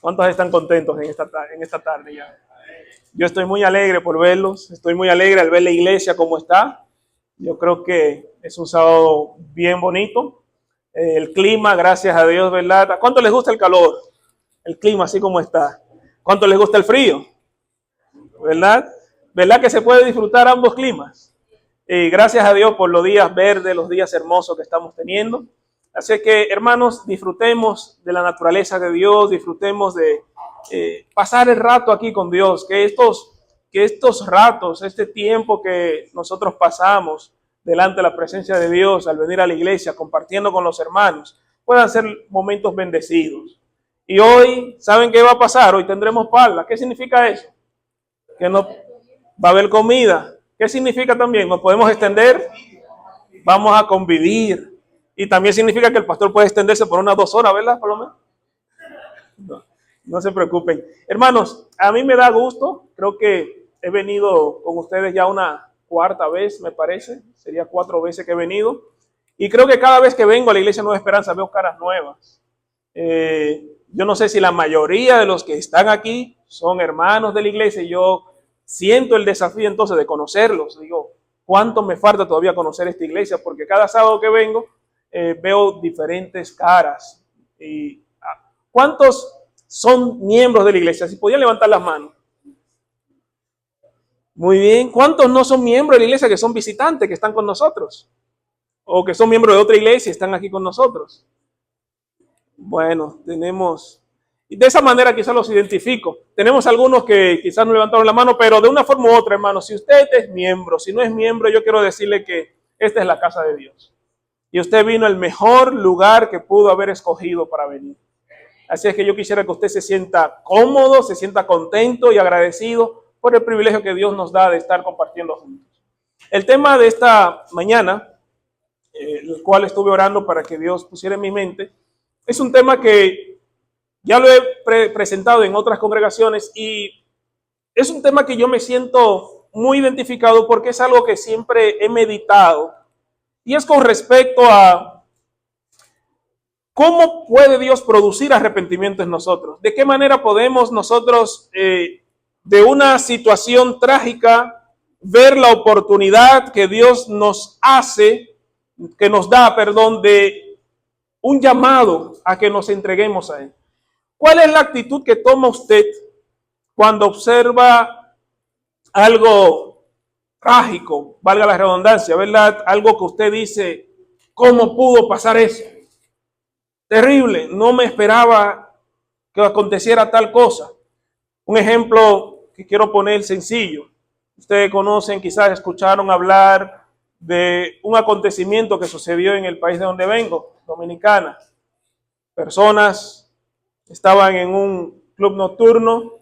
¿Cuántos están contentos en esta tarde ya? Yo estoy muy alegre por verlos, estoy muy alegre al ver la iglesia como está. Yo creo que es un sábado bien bonito. El clima, gracias a Dios, ¿verdad? ¿A cuánto les gusta el calor? El clima así como está. ¿Cuánto les gusta el frío? ¿Verdad? ¿Verdad que se puede disfrutar ambos climas? Y gracias a Dios por los días verdes, los días hermosos que estamos teniendo. Así que, hermanos, disfrutemos de la naturaleza de Dios, disfrutemos de pasar el rato aquí con Dios, que estos ratos, este tiempo que nosotros pasamos delante de la presencia de Dios al venir a la iglesia, compartiendo con los hermanos, puedan ser momentos bendecidos. Y hoy, ¿saben qué va a pasar? Hoy tendremos parla. ¿Qué significa eso? Que no va a haber comida. ¿Qué significa también? Nos podemos extender, vamos a convivir. Y también significa que el pastor puede extenderse por unas 2 horas, ¿verdad? Por lo menos. No se preocupen. Hermanos, a mí me da gusto. Creo que he venido con ustedes ya una 4ª vez, me parece. Sería 4 veces que he venido. Y creo que cada vez que vengo a la Iglesia Nueva Esperanza veo caras nuevas. Yo no sé si la mayoría de los que están aquí son hermanos de la iglesia y yo siento el desafío entonces de conocerlos. Digo, ¿cuánto me falta todavía conocer esta iglesia? Porque cada sábado que vengo veo diferentes caras. Y, ¿cuántos son miembros de la iglesia? Si podían levantar las manos. Muy bien. ¿Cuántos no son miembros de la iglesia que son visitantes, que están con nosotros? O que son miembros de otra iglesia y están aquí con nosotros. Bueno, tenemos, y de esa manera quizás los identifico. Tenemos algunos que quizás no levantaron la mano, pero de una forma u otra, hermano, si usted es miembro, si no es miembro, yo quiero decirle que esta es la casa de Dios. Y usted vino al mejor lugar que pudo haber escogido para venir. Así es que yo quisiera que usted se sienta cómodo, se sienta contento y agradecido por el privilegio que Dios nos da de estar compartiendo juntos. El tema de esta mañana, el cual estuve orando para que Dios pusiera en mi mente, es un tema que ya lo he presentado en otras congregaciones y es un tema que yo me siento muy identificado porque es algo que siempre he meditado y es con respecto a cómo puede Dios producir arrepentimiento en nosotros. De qué manera podemos nosotros de una situación trágica ver la oportunidad que Dios nos hace, que nos da, perdón, de un llamado a que nos entreguemos a Él. ¿Cuál es la actitud que toma usted cuando observa algo trágico, valga la redundancia, ¿verdad? Algo que usted dice, ¿cómo pudo pasar eso? Terrible, no me esperaba que aconteciera tal cosa. Un ejemplo que quiero poner sencillo. Ustedes conocen, quizás escucharon hablar de un acontecimiento que sucedió en el país de donde vengo, Dominicana. Personas estaban en un club nocturno,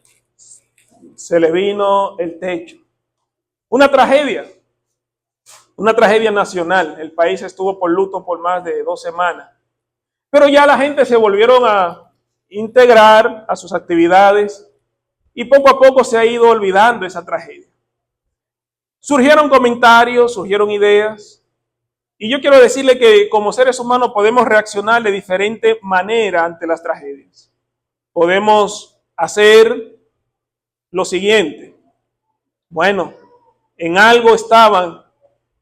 se les vino el techo. Una tragedia nacional. El país estuvo por luto por más de 2 semanas. Pero ya la gente se volvieron a integrar a sus actividades y poco a poco se ha ido olvidando esa tragedia. Surgieron comentarios, surgieron ideas. Y yo quiero decirle que como seres humanos podemos reaccionar de diferente manera ante las tragedias. Podemos hacer lo siguiente. Bueno, en algo estaban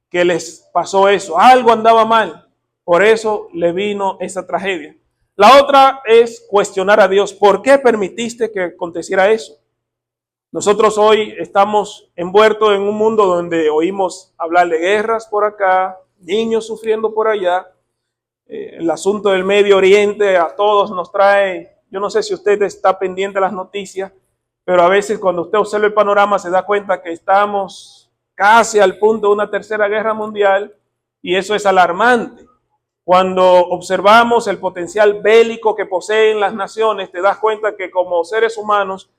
que les pasó eso, algo andaba mal, por eso le vino esa tragedia. La otra es cuestionar a Dios, ¿por qué permitiste que aconteciera eso? Nosotros hoy estamos envueltos en un mundo donde oímos hablar de guerras por acá, niños sufriendo por allá. El asunto del Medio Oriente a todos nos trae, yo no sé si usted está pendiente de las noticias, pero a veces cuando usted observa el panorama se da cuenta que estamos casi al punto de una 3ª guerra mundial y eso es alarmante. Cuando observamos el potencial bélico que poseen las naciones, te das cuenta que como seres humanos,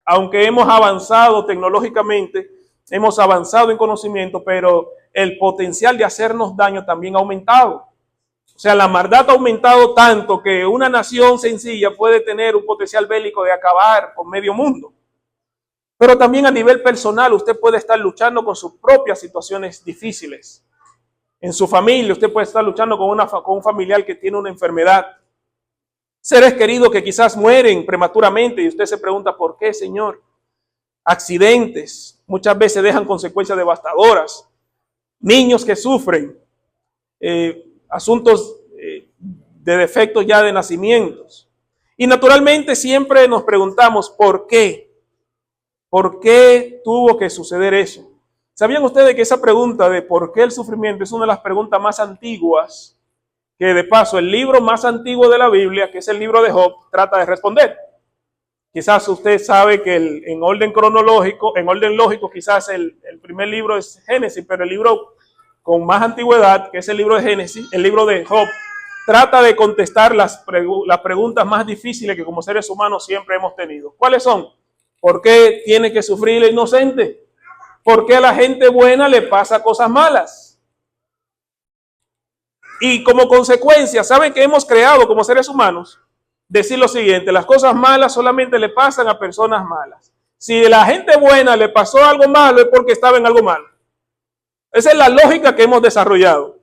aunque hemos avanzado tecnológicamente, hemos avanzado en conocimiento, pero el potencial de hacernos daño también ha aumentado. O sea, la maldad ha aumentado tanto que una nación sencilla puede tener un potencial bélico de acabar con medio mundo. Pero también a nivel personal usted puede estar luchando con sus propias situaciones difíciles. En su familia usted puede estar luchando con un familiar que tiene una enfermedad. seres queridos que quizás mueren prematuramente y usted se pregunta, ¿por qué, Señor? Accidentes, muchas veces dejan consecuencias devastadoras, niños que sufren, asuntos de defectos ya de nacimientos. Y naturalmente siempre nos preguntamos, ¿por qué? ¿Por qué tuvo que suceder eso? ¿Sabían ustedes que esa pregunta de por qué el sufrimiento es una de las preguntas más antiguas, que de paso el libro más antiguo de la Biblia, que es el libro de Job, trata de responder? Quizás usted sabe que en orden cronológico, en orden lógico, quizás el primer libro es Génesis, pero el libro con más antigüedad, que es el libro de Génesis, el libro de Job, trata de contestar las preguntas más difíciles que como seres humanos siempre hemos tenido. ¿Cuáles son? ¿Por qué tiene que sufrir el inocente? ¿Por qué a la gente buena le pasa cosas malas? Y como consecuencia, ¿saben qué hemos creado como seres humanos? Decir lo siguiente: las cosas malas solamente le pasan a personas malas. Si a la gente buena le pasó algo malo es porque estaba en algo malo. Esa es la lógica que hemos desarrollado.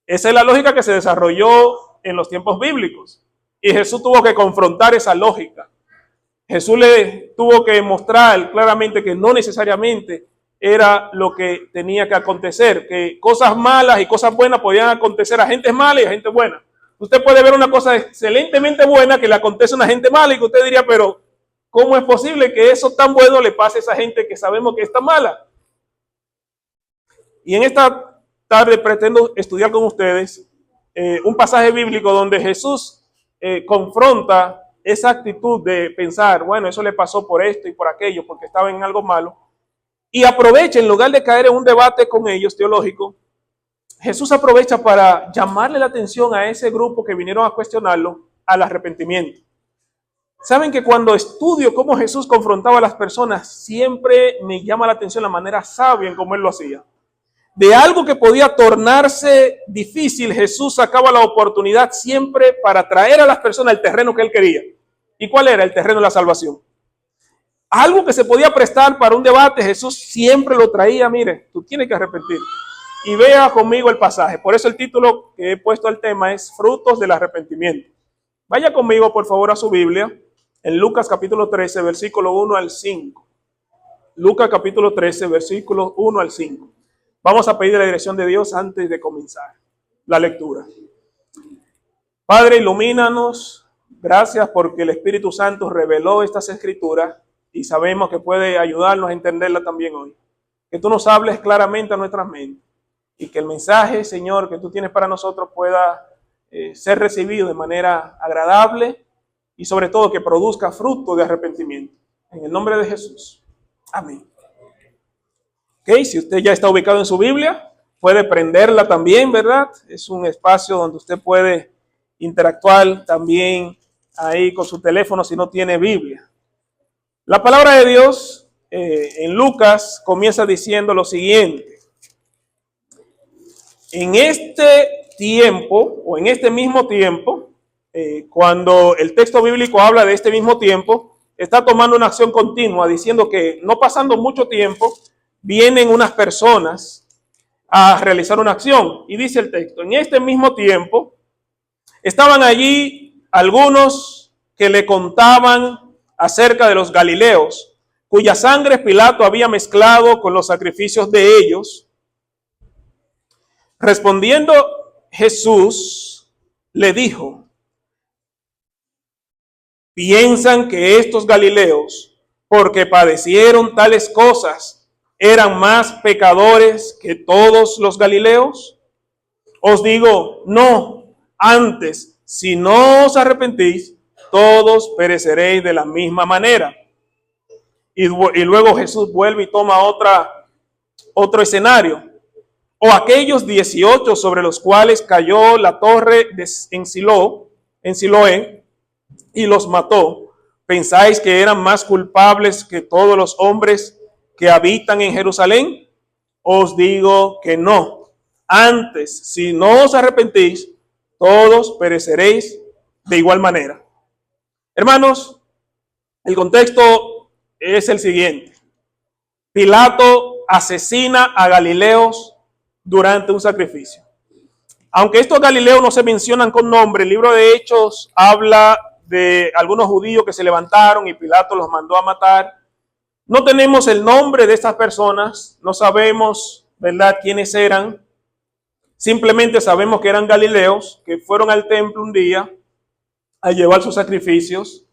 Esa es la lógica que se desarrolló en los tiempos bíblicos. Y Jesús tuvo que confrontar esa lógica. Jesús le tuvo que mostrar claramente que no necesariamente era lo que tenía que acontecer, que cosas malas y cosas buenas podían acontecer a gente mala y a gente buena. Usted puede ver una cosa excelentemente buena que le acontece a una gente mala y que usted diría, pero ¿cómo es posible que eso tan bueno le pase a esa gente que sabemos que está mala? Y en esta tarde pretendo estudiar con ustedes un pasaje bíblico donde Jesús confronta esa actitud de pensar, bueno, eso le pasó por esto y por aquello, porque estaba en algo malo, y aprovecha, en lugar de caer en un debate con ellos teológico, Jesús aprovecha para llamarle la atención a ese grupo que vinieron a cuestionarlo al arrepentimiento. Saben que cuando estudio cómo Jesús confrontaba a las personas, siempre me llama la atención la manera sabia en cómo él lo hacía. De algo que podía tornarse difícil, Jesús sacaba la oportunidad siempre para traer a las personas el terreno que él quería. ¿Y cuál era? El terreno de la salvación. Algo que se podía prestar para un debate, Jesús siempre lo traía. Mire, tú tienes que arrepentirte. Y vea conmigo el pasaje. Por eso el título que he puesto al tema es Frutos del Arrepentimiento. Vaya conmigo, por favor, a su Biblia, en Lucas capítulo 13, versículo 1 al 5. Lucas capítulo 13, versículos 1 al 5. Vamos a pedir la dirección de Dios antes de comenzar la lectura. Padre, ilumínanos. Gracias porque el Espíritu Santo reveló estas escrituras y sabemos que puede ayudarnos a entenderla también hoy. Que tú nos hables claramente a nuestras mentes y que el mensaje, Señor, que tú tienes para nosotros pueda ser recibido de manera agradable y sobre todo que produzca fruto de arrepentimiento. En el nombre de Jesús. Amén. Ok, si usted ya está ubicado en su Biblia, puede prenderla también, ¿verdad? Es un espacio donde usted puede interactuar también ahí con su teléfono si no tiene Biblia. La palabra de Dios en Lucas comienza diciendo lo siguiente. En este tiempo, o en este mismo tiempo, cuando el texto bíblico habla de este mismo tiempo, está tomando una acción continua, diciendo que no pasando mucho tiempo, vienen unas personas a realizar una acción. Y dice el texto, en este mismo tiempo, estaban allí algunos que le contaban acerca de los galileos, cuya sangre Pilato había mezclado con los sacrificios de ellos. Respondiendo Jesús, le dijo, ¿piensan que estos galileos, porque padecieron tales cosas, eran más pecadores que todos los galileos? Os digo, no, antes, si no os arrepentís, todos pereceréis de la misma manera. Y luego Jesús vuelve y toma otro escenario. O aquellos 18 sobre los cuales cayó la torre en Siloé, y los mató, ¿pensáis que eran más culpables que todos los hombres que habitan en Jerusalén? Os digo que no. Antes, si no os arrepentís, todos pereceréis de igual manera. Hermanos, el contexto es el siguiente. Pilato asesina a galileos durante un sacrificio. Aunque estos galileos no se mencionan con nombre, el libro de Hechos habla de algunos judíos que se levantaron y Pilato los mandó a matar. No tenemos el nombre de estas personas, no sabemos, ¿verdad?, quiénes eran. Simplemente sabemos que eran galileos, que fueron al templo un día a llevar sus sacrificios,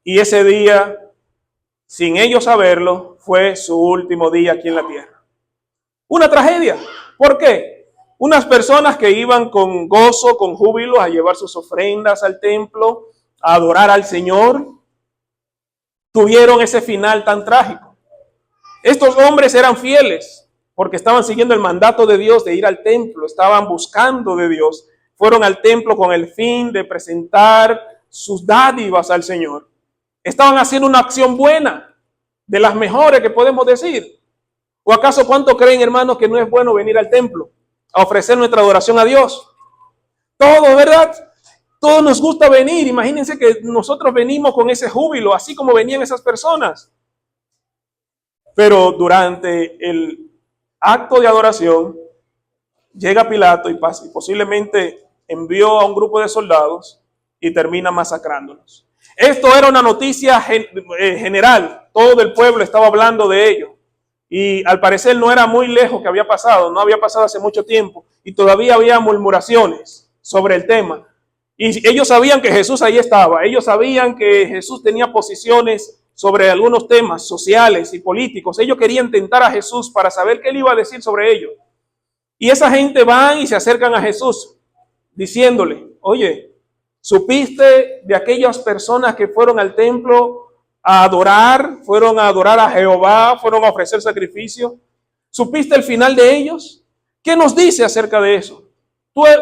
y ese día, sin ellos saberlo, fue su último día aquí en la tierra. Una tragedia. ¿Por qué? Unas personas que iban con gozo, con júbilo, a llevar sus ofrendas al templo, a adorar al Señor, tuvieron ese final tan trágico. Estos hombres eran fieles porque estaban siguiendo el mandato de Dios de ir al templo, estaban buscando de Dios, fueron al templo con el fin de presentar sus dádivas al Señor. Estaban haciendo una acción buena, de las mejores que podemos decir. ¿O acaso cuánto creen, hermanos, que no es bueno venir al templo a ofrecer nuestra adoración a Dios? Todo, ¿verdad? Todos nos gusta venir. Imagínense que nosotros venimos con ese júbilo, así como venían esas personas. Pero durante el acto de adoración, llega Pilato y posiblemente envió a un grupo de soldados y termina masacrándolos. Esto era una noticia general. Todo el pueblo estaba hablando de ello. Y al parecer no era muy lejos que había pasado, no había pasado hace mucho tiempo. Y todavía había murmuraciones sobre el tema. Y ellos sabían que Jesús ahí estaba. Ellos sabían que Jesús tenía posiciones sobre algunos temas sociales y políticos. Ellos querían tentar a Jesús para saber qué él iba a decir sobre ello. Y esa gente van y se acercan a Jesús diciéndole, oye, ¿supiste de aquellas personas que fueron al templo a adorar, fueron a adorar a Jehová, fueron a ofrecer sacrificio? ¿Supiste el final de ellos? ¿Qué nos dice acerca de eso?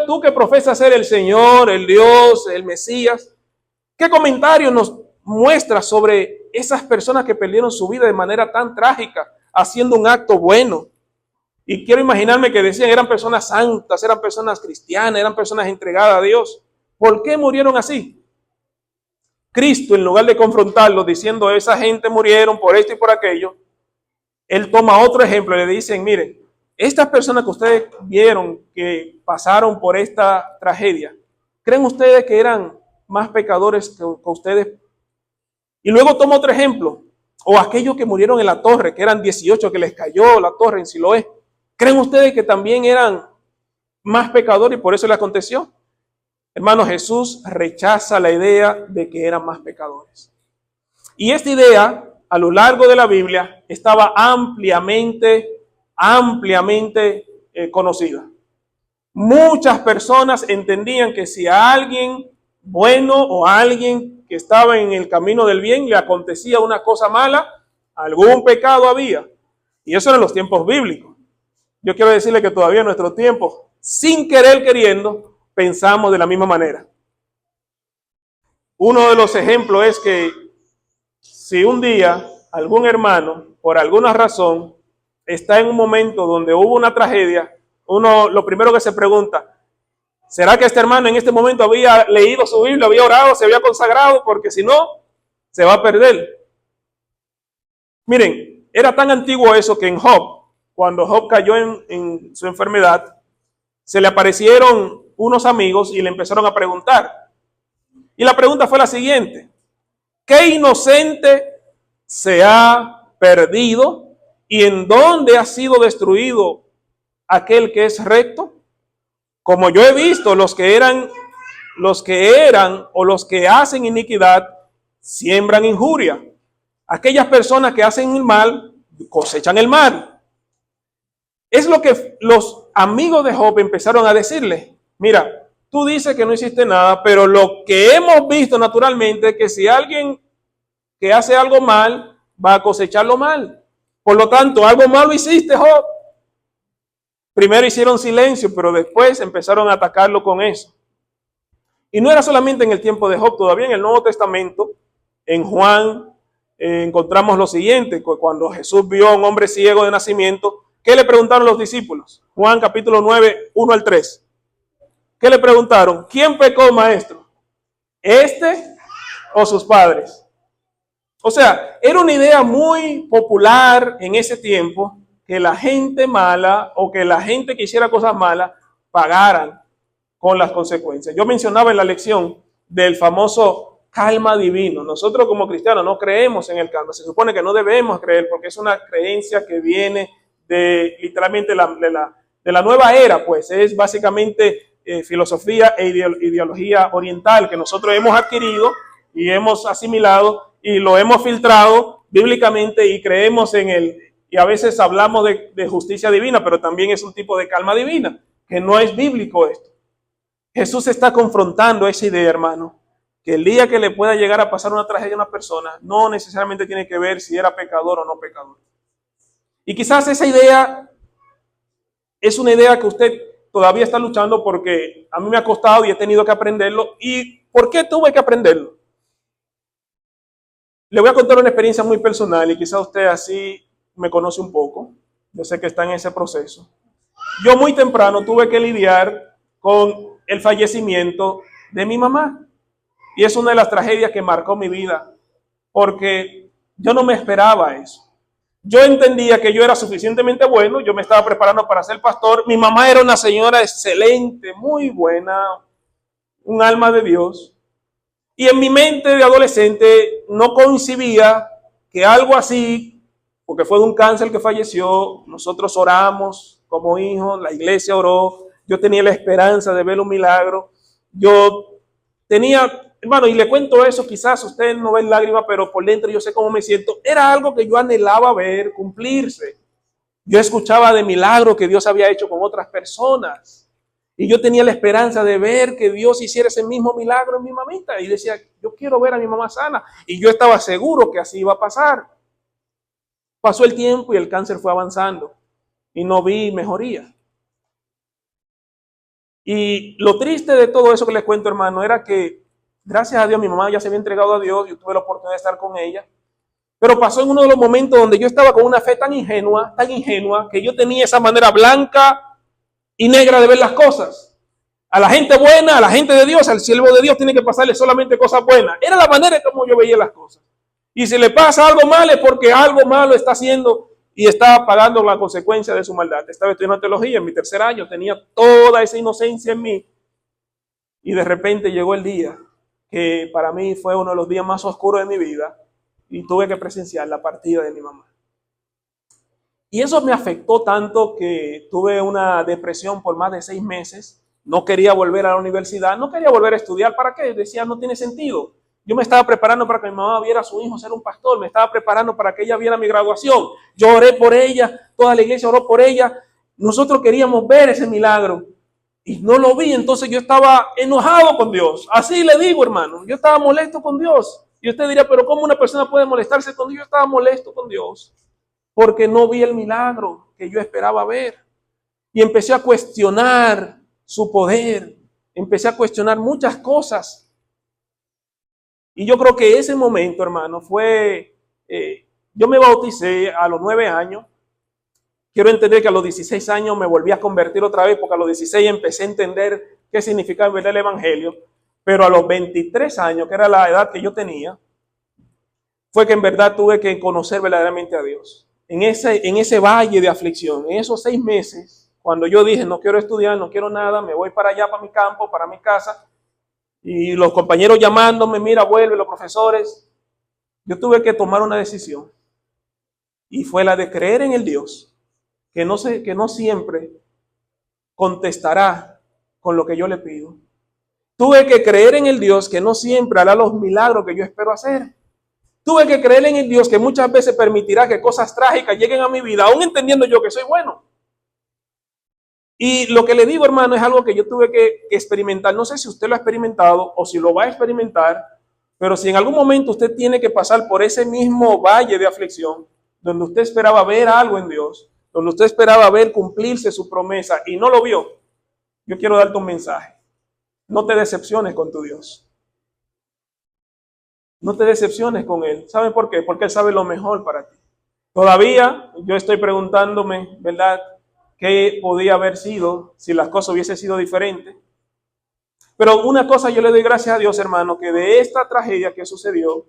Tú que profesas ser el Señor, el Dios, el Mesías, ¿qué comentario nos muestras sobre esas personas que perdieron su vida de manera tan trágica, haciendo un acto bueno? Y quiero imaginarme que decían, eran personas santas, eran personas cristianas, eran personas entregadas a Dios. ¿Por qué murieron así? Cristo, en lugar de confrontarlos diciendo, esa gente murieron por esto y por aquello, él toma otro ejemplo y le dicen, miren, estas personas que ustedes vieron que pasaron por esta tragedia, ¿creen ustedes que eran más pecadores que ustedes? Y luego toma otro ejemplo, o aquellos que murieron en la torre, que eran 18, que les cayó la torre en Siloé, ¿creen ustedes que también eran más pecadores y por eso les aconteció? Hermano, Jesús rechaza la idea de que eran más pecadores. Y esta idea, a lo largo de la Biblia, estaba ampliamente conocida. Muchas personas entendían que si a alguien bueno o a alguien que estaba en el camino del bien le acontecía una cosa mala, algún pecado había. Y eso en los tiempos bíblicos. Yo quiero decirle que todavía en nuestro tiempo, sin querer queriendo, pensamos de la misma manera. Uno de los ejemplos es que si un día algún hermano, por alguna razón, está en un momento donde hubo una tragedia, uno lo primero que se pregunta, ¿será que este hermano en este momento había leído su Biblia, había orado, se había consagrado? Porque si no, se va a perder. Miren, era tan antiguo eso que en Job, cuando Job cayó en su enfermedad, se le aparecieron unos amigos y le empezaron a preguntar. Y la pregunta fue la siguiente: ¿qué inocente se ha perdido y en dónde ha sido destruido aquel que es recto? Como yo he visto, los que eran o los que hacen iniquidad siembran injuria. Aquellas personas que hacen el mal cosechan el mal. Es lo que los amigos de Job empezaron a decirle. Mira, tú dices que no hiciste nada, pero lo que hemos visto naturalmente es que si alguien que hace algo mal va a cosecharlo mal. Por lo tanto, algo malo hiciste, Job. Primero hicieron silencio, pero después empezaron a atacarlo con eso. Y no era solamente en el tiempo de Job, todavía en el Nuevo Testamento, en Juan, encontramos lo siguiente: cuando Jesús vio a un hombre ciego de nacimiento, ¿qué le preguntaron los discípulos? Juan capítulo 9, 1 al 3. ¿Qué le preguntaron? ¿Quién pecó, maestro? ¿Este o sus padres? O sea, era una idea muy popular en ese tiempo que la gente mala o que la gente que hiciera cosas malas pagaran con las consecuencias. Yo mencionaba en la lección del famoso calma divino. Nosotros como cristianos no creemos en el calma. Se supone que no debemos creer porque es una creencia que viene de literalmente de la nueva era, pues es básicamente filosofía e ideología oriental que nosotros hemos adquirido y hemos asimilado y lo hemos filtrado bíblicamente y creemos en él. Y a veces hablamos de justicia divina, pero también es un tipo de calma divina, que no es bíblico esto. Jesús está confrontando esa idea, hermano, que el día que le pueda llegar a pasar una tragedia a una persona, no necesariamente tiene que ver si era pecador o no pecador. Y quizás esa idea es una idea que usted todavía está luchando porque a mí me ha costado y he tenido que aprenderlo. ¿Y por qué tuve que aprenderlo? Le voy a contar una experiencia muy personal y quizás usted así me conoce un poco. Yo sé que está en ese proceso. Yo muy temprano tuve que lidiar con el fallecimiento de mi mamá. Y es una de las tragedias que marcó mi vida, porque yo no me esperaba eso. Yo entendía que yo era suficientemente bueno, yo me estaba preparando para ser pastor. Mi mamá era una señora excelente, muy buena, un alma de Dios. Y en mi mente de adolescente no concibía que algo así, porque fue de un cáncer que falleció, nosotros oramos como hijos, la iglesia oró, yo tenía la esperanza de ver un milagro. Yo tenía, hermano, y le cuento eso, quizás usted no ve lágrimas, pero por dentro yo sé cómo me siento. Era algo que yo anhelaba ver cumplirse. Yo escuchaba de milagros que Dios había hecho con otras personas. Y yo tenía la esperanza de ver que Dios hiciera ese mismo milagro en mi mamita. Y decía, yo quiero ver a mi mamá sana. Y yo estaba seguro que así iba a pasar. Pasó el tiempo y el cáncer fue avanzando. Y no vi mejoría. Y lo triste de todo eso que les cuento, hermano, era que gracias a Dios mi mamá ya se había entregado a Dios, yo tuve la oportunidad de estar con ella, pero pasó en uno de los momentos donde yo estaba con una fe tan ingenua, que yo tenía esa manera blanca y negra de ver las cosas. A la gente buena, a la gente de Dios, al siervo de Dios tiene que pasarle solamente cosas buenas. Era la manera como yo veía las cosas. Y si le pasa algo malo es porque algo malo está haciendo y está pagando la consecuencia de su maldad. Estaba estudiando teología en mi tercer año, tenía toda esa inocencia en mí. Y de repente llegó el día que para mí fue uno de los días más oscuros de mi vida y tuve que presenciar la partida de mi mamá. Y eso me afectó tanto que tuve una depresión por más de 6 meses. No quería volver a la universidad, no quería volver a estudiar. ¿Para qué? Decía, no tiene sentido. Yo me estaba preparando para que mi mamá viera a su hijo ser un pastor, me estaba preparando para que ella viera mi graduación. Yo oré por ella, toda la iglesia oró por ella. Nosotros queríamos ver ese milagro y no lo vi, entonces yo estaba enojado con Dios. Así le digo, hermano, yo estaba molesto con Dios. Y usted diría, pero ¿cómo una persona puede molestarse con Dios? Yo estaba molesto con Dios porque no vi el milagro que yo esperaba ver. Y empecé a cuestionar su poder, empecé a cuestionar muchas cosas. Y yo creo que ese momento, hermano, fue, yo me bauticé a los 9 años. Quiero entender que a los 16 años me volví a convertir otra vez, porque a los 16 empecé a entender qué significaba en verdad el evangelio. Pero a los 23 años, que era la edad que yo tenía, fue que en verdad tuve que conocer verdaderamente a Dios. En ese valle de aflicción, en esos 6 meses, cuando yo dije, no quiero estudiar, no quiero nada, me voy para allá, para mi campo, para mi casa, y los compañeros llamándome, mira, vuelve, los profesores, yo tuve que tomar una decisión. Y fue la de creer en el Dios que no siempre contestará con lo que yo le pido. Tuve que creer en el Dios que no siempre hará los milagros que yo espero hacer. Tuve que creer en el Dios que muchas veces permitirá que cosas trágicas lleguen a mi vida, aún entendiendo yo que soy bueno. Y lo que le digo, hermano, es algo que yo tuve que experimentar. No sé si usted lo ha experimentado o si lo va a experimentar, pero si en algún momento usted tiene que pasar por ese mismo valle de aflicción, donde usted esperaba ver algo en Dios, donde usted esperaba ver cumplirse su promesa y no lo vio, yo quiero darte un mensaje. No te decepciones con tu Dios. No te decepciones con Él. ¿Saben por qué? Porque Él sabe lo mejor para ti. Todavía yo estoy preguntándome, ¿verdad?, qué podía haber sido si las cosas hubiesen sido diferentes. Pero una cosa yo le doy gracias a Dios, hermano, que de esta tragedia que sucedió,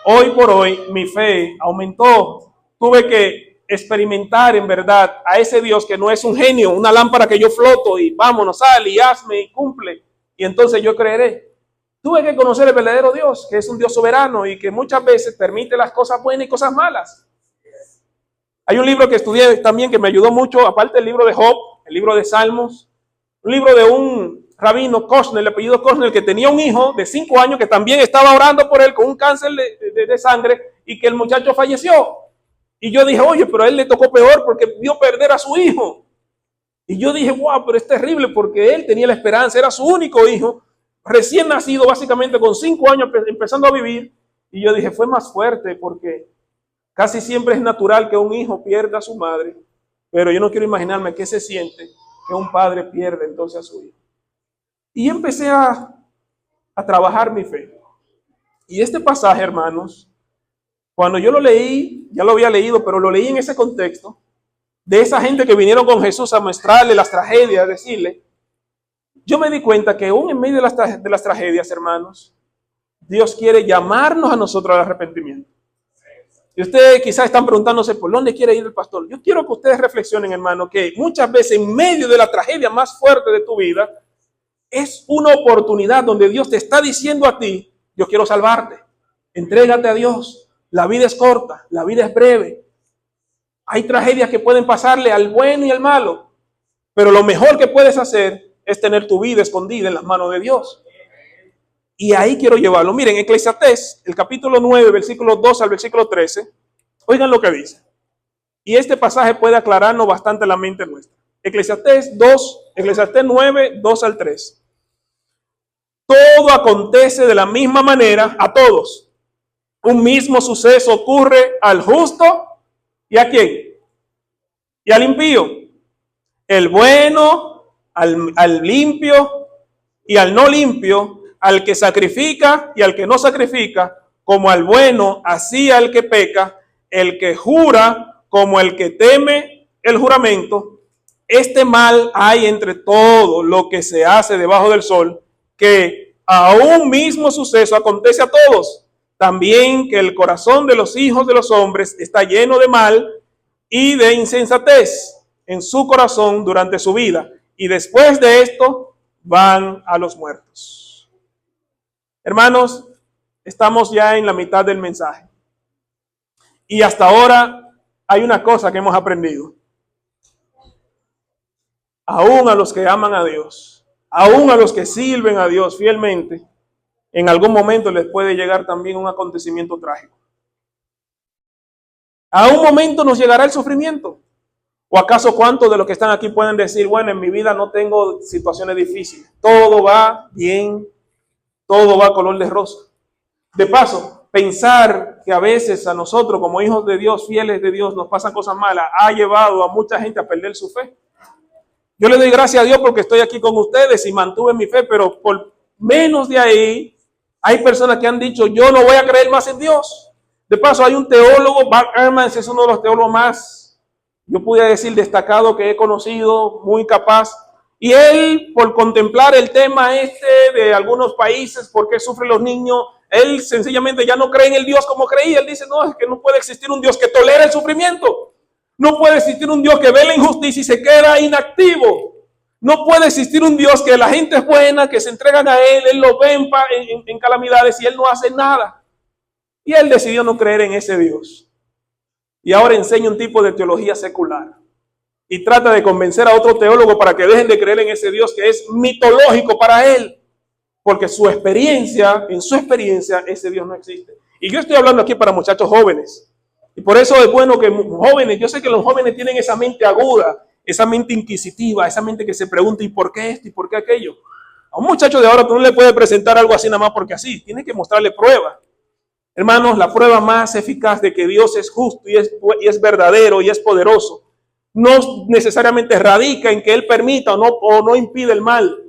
hoy por hoy mi fe aumentó. Tuve que experimentar en verdad a ese Dios que no es un genio, una lámpara que yo floto y vámonos, sal y hazme y cumple. Y entonces yo creeré. Tuve que conocer el verdadero Dios, que es un Dios soberano y que muchas veces permite las cosas buenas y cosas malas. Hay un libro que estudié también que me ayudó mucho, aparte del libro de Job, el libro de Salmos, un libro de un rabino, Kushner, el apellido Kushner, que tenía un hijo de 5 años que también estaba orando por él con un cáncer de sangre y que el muchacho falleció. Y yo dije, oye, pero a él le tocó peor porque vio perder a su hijo. Y yo dije, wow, pero es terrible porque él tenía la esperanza, era su único hijo, recién nacido básicamente con 5 años empezando a vivir. Y yo dije, fue más fuerte porque casi siempre es natural que un hijo pierda a su madre, pero yo no quiero imaginarme qué se siente que un padre pierde entonces a su hijo. Y empecé a trabajar mi fe. Y este pasaje, hermanos, cuando yo lo leí, ya lo había leído, pero lo leí en ese contexto, de esa gente que vinieron con Jesús a mostrarle las tragedias, a decirle, yo me di cuenta que aún en medio de las tragedias, hermanos, Dios quiere llamarnos a nosotros al arrepentimiento. Y ustedes quizás están preguntándose por dónde quiere ir el pastor. Yo quiero que ustedes reflexionen, hermano, que muchas veces en medio de la tragedia más fuerte de tu vida, es una oportunidad donde Dios te está diciendo a ti, yo quiero salvarte. Entrégate a Dios. La vida es corta, la vida es breve. Hay tragedias que pueden pasarle al bueno y al malo, pero lo mejor que puedes hacer es tener tu vida escondida en las manos de Dios. Y ahí quiero llevarlo. Miren, Eclesiastés, el capítulo 9, versículo 2 al versículo 13. Oigan lo que dice. Y este pasaje puede aclararnos bastante la mente nuestra. Eclesiastés 9, 2 al 3. Todo acontece de la misma manera a todos. Un mismo suceso ocurre al justo y ¿a quién? Y al impío. El bueno, al limpio y al no limpio, al que sacrifica y al que no sacrifica, como al bueno, así al que peca, el que jura como el que teme el juramento. Este mal hay entre todo lo que se hace debajo del sol, que a un mismo suceso acontece a todos. También que el corazón de los hijos de los hombres está lleno de mal y de insensatez en su corazón durante su vida. Y después de esto van a los muertos. Hermanos, estamos ya en la mitad del mensaje. Y hasta ahora hay una cosa que hemos aprendido. Aún a los que aman a Dios, aún a los que sirven a Dios fielmente, en algún momento les puede llegar también un acontecimiento trágico. A un momento nos llegará el sufrimiento. ¿O acaso cuántos de los que están aquí pueden decir, bueno, en mi vida no tengo situaciones difíciles? Todo va bien, todo va color de rosa. De paso, pensar que a veces a nosotros como hijos de Dios, fieles de Dios, nos pasan cosas malas, ha llevado a mucha gente a perder su fe. Yo le doy gracias a Dios porque estoy aquí con ustedes y mantuve mi fe, pero por menos de ahí, hay personas que han dicho, yo no voy a creer más en Dios. De paso, hay un teólogo, Bart Ehrman, es uno de los teólogos más, yo pudiera decir, destacado que he conocido, muy capaz. Y él, por contemplar el tema de algunos países, por qué sufren los niños, él sencillamente ya no cree en el Dios como creía. Él dice, no, es que no puede existir un Dios que tolere el sufrimiento. No puede existir un Dios que ve la injusticia y se queda inactivo. No puede existir un Dios que la gente es buena, que se entregan a Él lo ve en calamidades y Él no hace nada. Y él decidió no creer en ese Dios. Y ahora enseña un tipo de teología secular. Y trata de convencer a otro teólogo para que dejen de creer en ese Dios que es mitológico para él. Porque en su experiencia, ese Dios no existe. Y yo estoy hablando aquí para muchachos jóvenes. Y por eso es bueno que jóvenes, yo sé que los jóvenes tienen esa mente aguda, esa mente inquisitiva, esa mente que se pregunta, ¿y por qué esto? ¿Y por qué aquello? A un muchacho de ahora tú no le puedes presentar algo así nada más porque así. Tienes que mostrarle pruebas. Hermanos, la prueba más eficaz de que Dios es justo y es verdadero y es poderoso, no necesariamente radica en que Él permita o no impide el mal.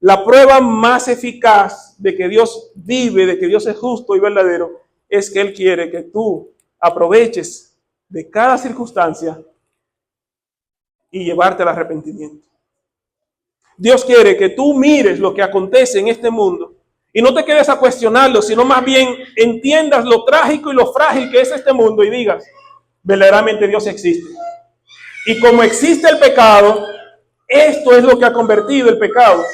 La prueba más eficaz de que Dios vive, de que Dios es justo y verdadero, es que Él quiere que tú aproveches de cada circunstancia y llevarte al arrepentimiento. Dios quiere que tú mires lo que acontece en este mundo y no te quedes a cuestionarlo, sino más bien entiendas lo trágico y lo frágil que es este mundo y digas, verdaderamente Dios existe. Y como existe el pecado, esto es lo que ha convertido el pecado.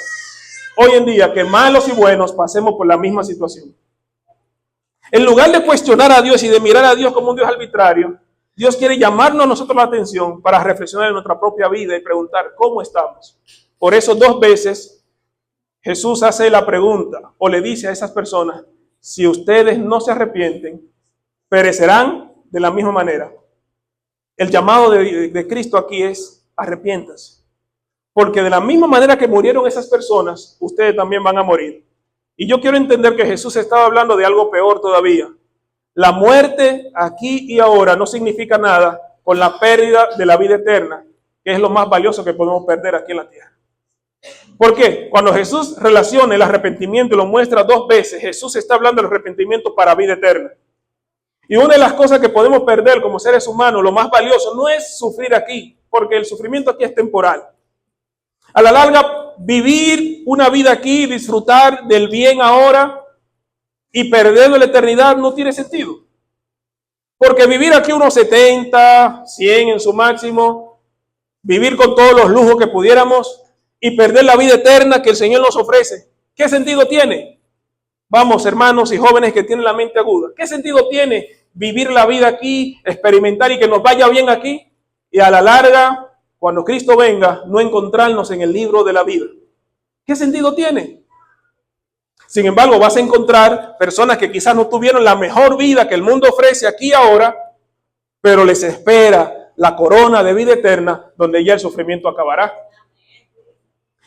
hoy en día que malos y buenos pasemos por la misma situación. En lugar de cuestionar a Dios y de mirar a Dios como un Dios arbitrario, Dios quiere llamarnos a nosotros la atención para reflexionar en nuestra propia vida y preguntar cómo estamos. Por eso 2 veces Jesús hace la pregunta o le dice a esas personas, si ustedes no se arrepienten, perecerán de la misma manera. El llamado de Cristo aquí es arrepiéntanse. Porque de la misma manera que murieron esas personas, ustedes también van a morir. Y yo quiero entender que Jesús estaba hablando de algo peor todavía. La muerte aquí y ahora no significa nada con la pérdida de la vida eterna, que es lo más valioso que podemos perder aquí en la tierra. ¿Por qué? Cuando Jesús relaciona el arrepentimiento y lo muestra 2 veces, Jesús está hablando del arrepentimiento para vida eterna. Y una de las cosas que podemos perder como seres humanos, lo más valioso, no es sufrir aquí, porque el sufrimiento aquí es temporal. A la larga, vivir una vida aquí, disfrutar del bien ahora y perder la eternidad no tiene sentido. Porque vivir aquí unos 70, 100 en su máximo, vivir con todos los lujos que pudiéramos y perder la vida eterna que el Señor nos ofrece, ¿qué sentido tiene? Vamos, hermanos y jóvenes que tienen la mente aguda, ¿qué sentido tiene vivir la vida aquí, experimentar y que nos vaya bien aquí y a la larga, cuando Cristo venga, no encontrarnos en el libro de la vida? ¿Qué sentido tiene? Sin embargo, vas a encontrar personas que quizás no tuvieron la mejor vida que el mundo ofrece aquí y ahora, pero les espera la corona de vida eterna, donde ya el sufrimiento acabará.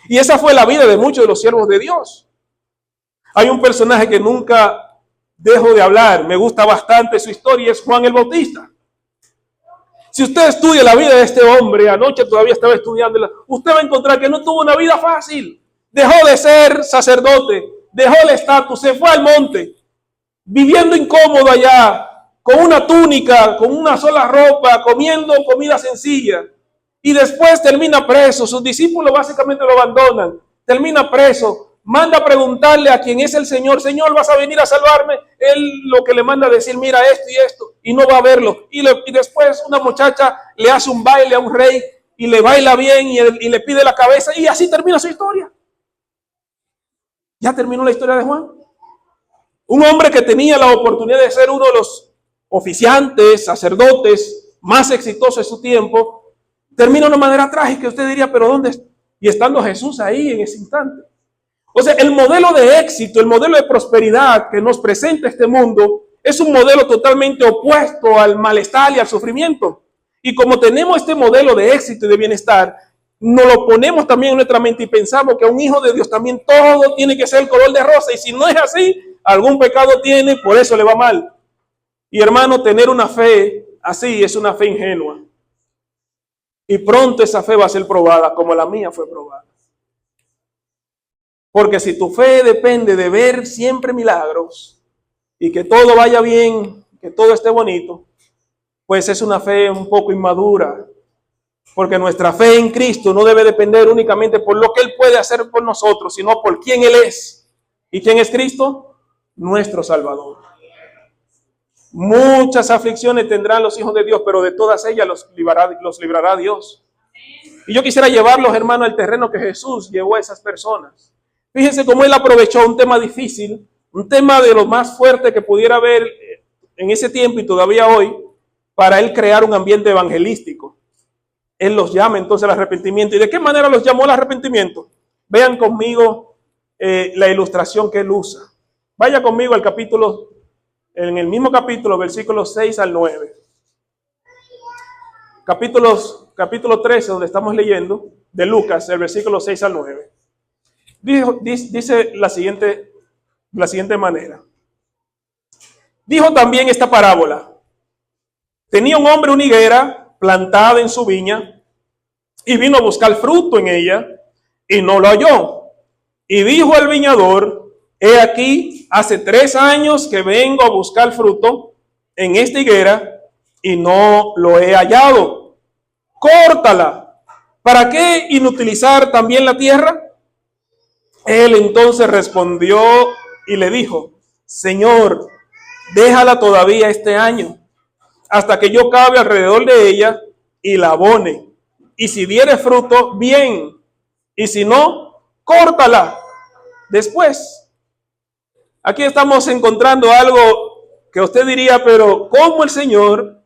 Y esa fue la vida de muchos de los siervos de Dios. Hay un personaje que nunca dejo de hablar, me gusta bastante su historia, es Juan el Bautista. Si usted estudia la vida de este hombre, anoche todavía estaba estudiándola, usted va a encontrar que no tuvo una vida fácil. Dejó de ser sacerdote, dejó el estatus, se fue al monte, viviendo incómodo allá, con una túnica, con una sola ropa, comiendo comida sencilla. Y después termina preso, sus discípulos básicamente lo abandonan, termina preso. Manda a preguntarle a quien es el Señor, Señor, ¿vas a venir a salvarme? Él lo que le manda a decir, mira esto y esto, y no va a verlo. Y después una muchacha le hace un baile a un rey y le baila bien y le pide la cabeza y así termina su historia. Ya terminó la historia de Juan. Un hombre que tenía la oportunidad de ser uno de los oficiantes, sacerdotes más exitosos de su tiempo, termina de una manera trágica. Usted diría, pero ¿dónde está? Y estando Jesús ahí en ese instante. O sea, el modelo de éxito, el modelo de prosperidad que nos presenta este mundo es un modelo totalmente opuesto al malestar y al sufrimiento. Y como tenemos este modelo de éxito y de bienestar, nos lo ponemos también en nuestra mente y pensamos que a un hijo de Dios también todo tiene que ser el color de rosa. Y si no es así, algún pecado tiene, por eso le va mal. Y hermano, tener una fe así es una fe ingenua. Y pronto esa fe va a ser probada como la mía fue probada. Porque si tu fe depende de ver siempre milagros y que todo vaya bien, que todo esté bonito, pues es una fe un poco inmadura. Porque nuestra fe en Cristo no debe depender únicamente por lo que Él puede hacer por nosotros, sino por quién Él es. ¿Y quién es Cristo? Nuestro Salvador. Muchas aflicciones tendrán los hijos de Dios, pero de todas ellas los librará Dios. Y yo quisiera llevarlos, hermanos, al terreno que Jesús llevó a esas personas. Fíjense cómo Él aprovechó un tema difícil, un tema de lo más fuerte que pudiera haber en ese tiempo y todavía hoy, para Él crear un ambiente evangelístico. Él los llama entonces al arrepentimiento. ¿Y de qué manera los llamó al arrepentimiento? Vean conmigo la ilustración que Él usa. Vaya conmigo al capítulo, en el mismo capítulo, versículos 6 al 9. Capítulo 13, donde estamos leyendo, de Lucas, el versículo 6 al 9. Dice la siguiente manera. Dijo también esta parábola. Tenía un hombre una higuera plantada en su viña y vino a buscar fruto en ella y no lo halló. Y dijo al viñador, he aquí, hace 3 años que vengo a buscar fruto en esta higuera y no lo he hallado. Córtala. ¿Para qué inutilizar también la tierra? Él entonces respondió y le dijo, Señor, déjala todavía este año, hasta que yo cabe alrededor de ella y la abone. Y si diere fruto, bien, y si no, córtala. después. Aquí estamos encontrando algo que usted diría, pero ¿cómo el Señor,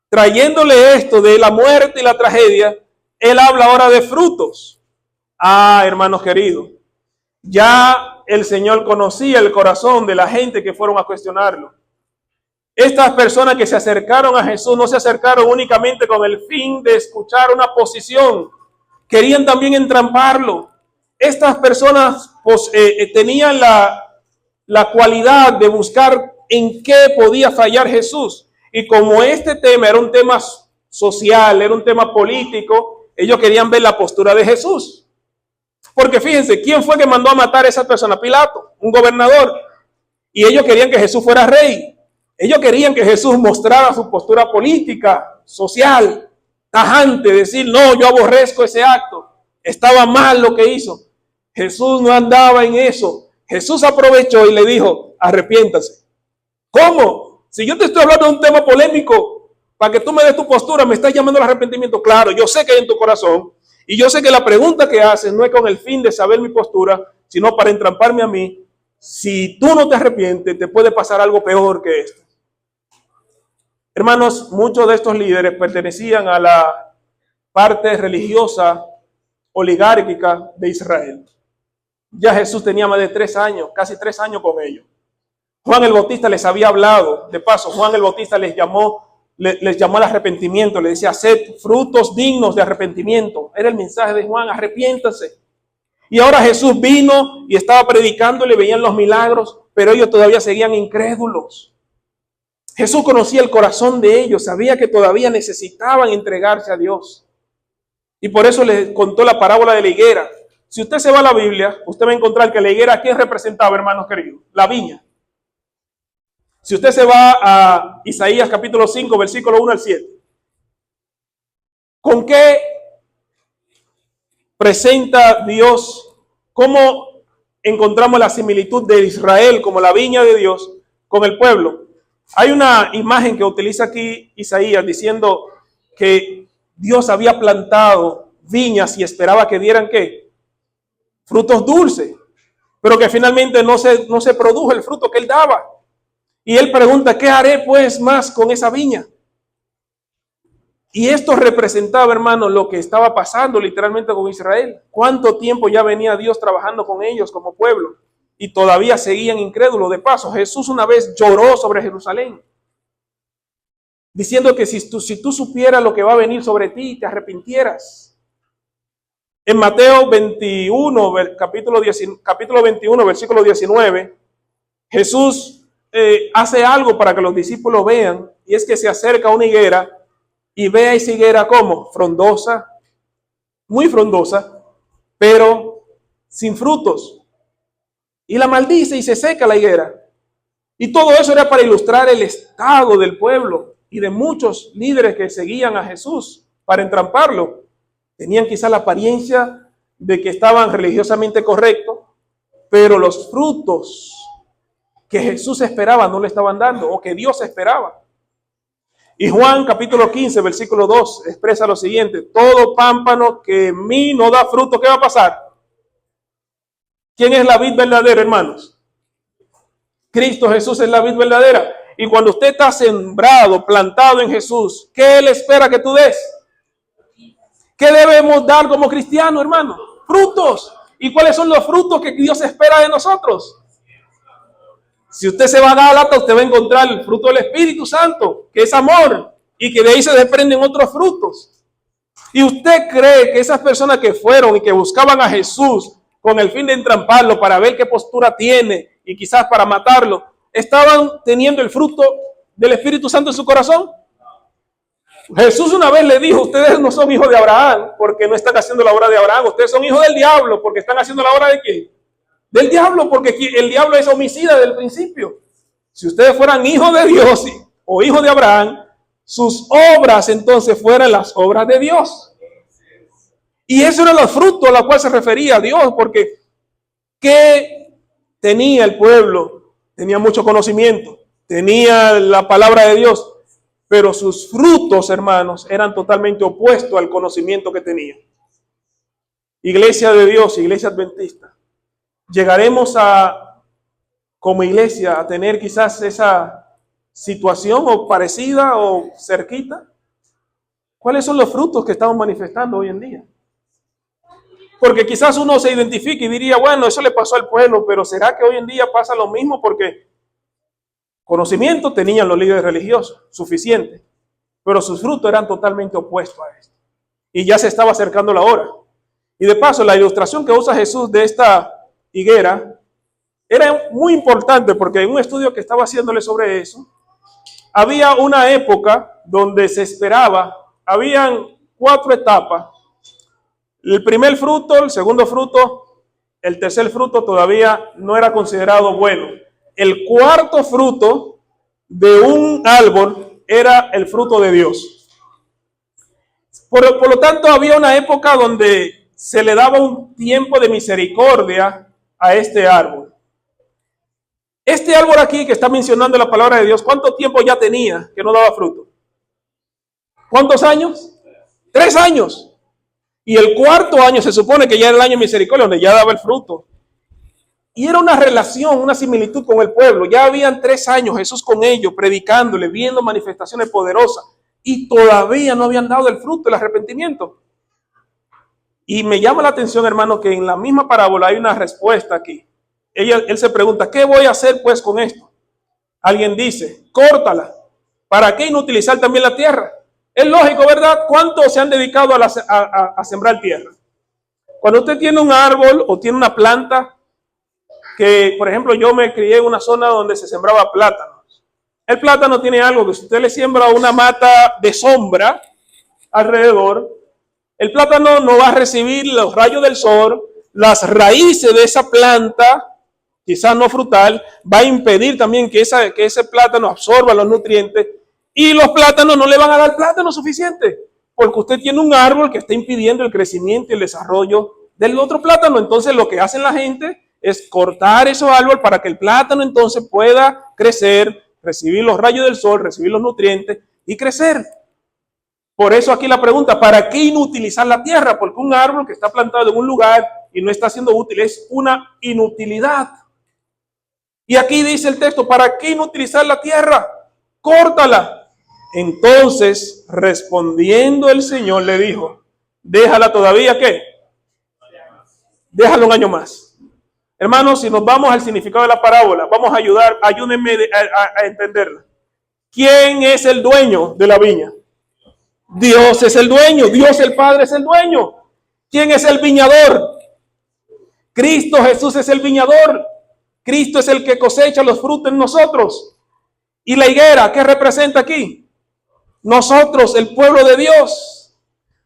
trayéndole esto de la muerte y la tragedia, Él habla ahora de frutos? Ah, hermanos queridos, ya el Señor conocía el corazón de la gente que fueron a cuestionarlo. Estas personas que se acercaron a Jesús no se acercaron únicamente con el fin de escuchar una posición. Querían también entramparlo. Estas personas tenían la cualidad de buscar en qué podía fallar Jesús. Y como este tema era un tema social, era un tema político, ellos querían ver la postura de Jesús. Porque fíjense, ¿quién fue que mandó a matar a esa persona? Pilato, un gobernador. Y ellos querían que Jesús fuera rey. Ellos querían que Jesús mostrara su postura política, social, tajante, decir, no, yo aborrezco ese acto. Estaba mal lo que hizo. Jesús no andaba en eso. Jesús aprovechó y le dijo, arrepiéntase. ¿Cómo? Si yo te estoy hablando de un tema polémico, para que tú me des tu postura, me estás llamando al arrepentimiento. Claro, yo sé que hay en tu corazón. Y yo sé que la pregunta que haces no es con el fin de saber mi postura, sino para entramparme a mí. Si tú no te arrepientes, te puede pasar algo peor que esto. Hermanos, muchos de estos líderes pertenecían a la parte religiosa oligárquica de Israel. Ya Jesús tenía más de 3 años, casi 3 años con ellos. Juan el Bautista les había hablado. De paso, Juan el Bautista les llamó al arrepentimiento. Les decía, haced frutos dignos de arrepentimiento. Era el mensaje de Juan, arrepiéntanse. Y ahora Jesús vino y estaba predicando, le veían los milagros, pero ellos todavía seguían incrédulos. Jesús conocía el corazón de ellos, sabía que todavía necesitaban entregarse a Dios. Y por eso les contó la parábola de la higuera. Si usted se va a la Biblia, usted va a encontrar que la higuera, ¿a quién representaba, hermanos queridos? La viña. Si usted se va a Isaías capítulo 5, versículo 1 al 7. ¿Con qué presenta Dios? ¿Cómo encontramos la similitud de Israel como la viña de Dios con el pueblo? Hay una imagen que utiliza aquí Isaías diciendo que Dios había plantado viñas y esperaba que dieran ¿qué? Frutos dulces, pero que finalmente no se produjo el fruto que él daba. Y él pregunta, ¿qué haré pues más con esa viña? Y esto representaba, hermano, lo que estaba pasando literalmente con Israel. ¿Cuánto tiempo ya venía Dios trabajando con ellos como pueblo? Y todavía seguían incrédulos. De paso, Jesús una vez lloró sobre Jerusalén, diciendo que si tú supieras lo que va a venir sobre ti, te arrepintieras. En Mateo 21, capítulo 21, versículo 19, Jesús hace algo para que los discípulos vean, y es que se acerca a una higuera y ve a esa higuera como frondosa, muy frondosa, pero sin frutos. Y la maldice y se seca la higuera. Y todo eso era para ilustrar el estado del pueblo y de muchos líderes que seguían a Jesús para entramparlo. Tenían quizá la apariencia de que estaban religiosamente correctos, pero los frutos que Jesús esperaba no le estaban dando, o que Dios esperaba. Y Juan capítulo 15, versículo 2 expresa lo siguiente: todo pámpano que en mí no da fruto, ¿qué va a pasar? ¿Quién es la vid verdadera, hermanos? Cristo Jesús es la vid verdadera. Y cuando usted está sembrado, plantado en Jesús, ¿qué Él espera que tú des? ¿Qué debemos dar como cristianos, hermano? Frutos. ¿Y cuáles son los frutos que Dios espera de nosotros? Si usted se va a Gálatas, usted va a encontrar el fruto del Espíritu Santo, que es amor, y que de ahí se desprenden otros frutos. ¿Y usted cree que esas personas que fueron y que buscaban a Jesús con el fin de entramparlo para ver qué postura tiene y quizás para matarlo, estaban teniendo el fruto del Espíritu Santo en su corazón? Jesús una vez le dijo, ustedes no son hijos de Abraham porque no están haciendo la obra de Abraham, ustedes son hijos del diablo porque están haciendo la obra de ¿quién? Del diablo, porque el diablo es homicida desde el principio. Si ustedes fueran hijos de Dios o hijos de Abraham, sus obras entonces fueran las obras de Dios. Y eso era los frutos a los cuales se refería Dios, porque ¿qué tenía el pueblo? Tenía mucho conocimiento, tenía la palabra de Dios, pero sus frutos, hermanos, eran totalmente opuestos al conocimiento que tenía. Iglesia de Dios, iglesia adventista, llegaremos a, como iglesia, a tener quizás esa situación o parecida o cerquita. ¿Cuáles son los frutos que estamos manifestando hoy en día? Porque quizás uno se identifique y diría, bueno, eso le pasó al pueblo, pero ¿será que hoy en día pasa lo mismo? Porque conocimiento tenían los líderes religiosos, suficiente, pero sus frutos eran totalmente opuestos a esto. Y ya se estaba acercando la hora. Y de paso, la ilustración que usa Jesús de esta higuera era muy importante, porque en un estudio que estaba haciéndole sobre eso, había una época donde se esperaba, habían 4 etapas. El primer fruto, el segundo fruto, el tercer fruto todavía no era considerado bueno. El cuarto fruto de un árbol era el fruto de Dios. Por lo tanto, había una época donde se le daba un tiempo de misericordia a este árbol. Este árbol aquí que está mencionando la palabra de Dios, ¿cuánto tiempo ya tenía que no daba fruto? ¿Cuántos años? 3 años. Y el cuarto año se supone que ya era el año de misericordia, donde ya daba el fruto. Y era una relación, una similitud con el pueblo. Ya habían 3 años Jesús con ellos, predicándole, viendo manifestaciones poderosas. Y todavía no habían dado el fruto, el arrepentimiento. Y me llama la atención, hermano, que en la misma parábola hay una respuesta aquí. Él se pregunta, ¿qué voy a hacer pues con esto? Alguien dice, córtala. ¿Para qué inutilizar también la tierra? Es lógico, ¿verdad? ¿Cuántos se han dedicado a sembrar tierra? Cuando usted tiene un árbol o tiene una planta, que por ejemplo yo me crié en una zona donde se sembraba plátanos. El plátano tiene algo que si usted le siembra una mata de sombra alrededor, el plátano no va a recibir los rayos del sol, las raíces de esa planta, quizás no frutal, va a impedir también que ese plátano absorba los nutrientes y los plátanos no le van a dar plátano suficiente, porque usted tiene un árbol que está impidiendo el crecimiento y el desarrollo del otro plátano. Entonces lo que hacen la gente es cortar esos árboles para que el plátano entonces pueda crecer, recibir los rayos del sol, recibir los nutrientes y crecer. Por eso aquí la pregunta, ¿para qué inutilizar la tierra? Porque un árbol que está plantado en un lugar y no está siendo útil es una inutilidad. Y aquí dice el texto, ¿para qué inutilizar la tierra? Córtala. Entonces, respondiendo el Señor, le dijo, déjala todavía, ¿qué? Déjala un año más. Hermanos, si nos vamos al significado de la parábola, vamos a ayúdenme a entenderla. ¿Quién es el dueño de la viña? Dios es el dueño, Dios el Padre es el dueño. ¿Quién es el viñador? Cristo Jesús es el viñador. Cristo es el que cosecha los frutos en nosotros. ¿Y la higuera qué representa aquí? Nosotros, el pueblo de Dios.